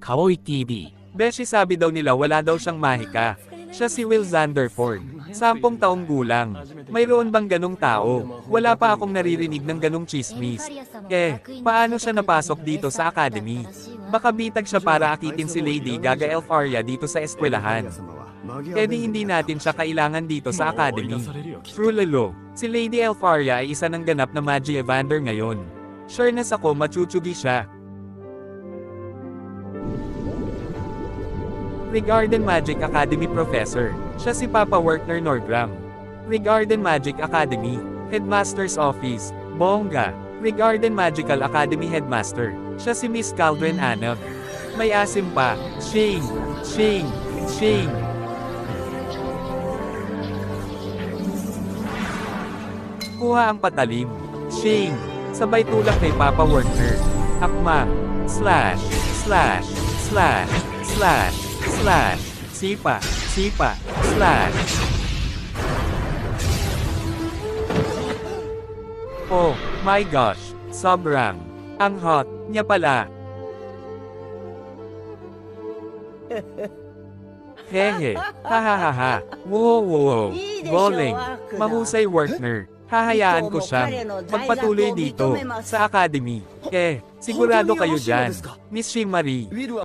Kaoy TV. Beshi sabi daw nila wala daw siyang mahika. Siya si Will Zanderford. 10 taong gulang. Mayroon bang ganong tao? Wala pa akong naririnig ng ganong chismis. Paano siya napasok dito sa academy? Baka bitag siya para akitin si Lady Gaga Elfaria dito sa eskwelahan. Di hindi natin siya kailangan dito sa academy. True lalo, si Lady Elfaria ay isa ng ganap na Magi Evander ngayon. Sureness ako machuchugi siya. Regarden Magic Academy Professor. Siya si Papa Werner Nordram. Regarden Magic Academy Headmaster's Office. Bongga. Regarden Magical Academy Headmaster. Siya si Miss Caldren Anna. May asim pa. Shing. Shing. Shing. Kuha ang patalim. Shing. Sabay tulak kay Papa Werner. Akma. Slash. Slash. Slash. Slash. Slash. Sipa. Sipa. Slash. Oh, my gosh. Sobrang. Ang hot niya pala. Hehe. Hahaha. Wow, wow. Bowling. Mahusay Werner. Hahayaan ko siya magpatuloy dito sa academy. Sigurado kayo dyan. Miss Shing Marie.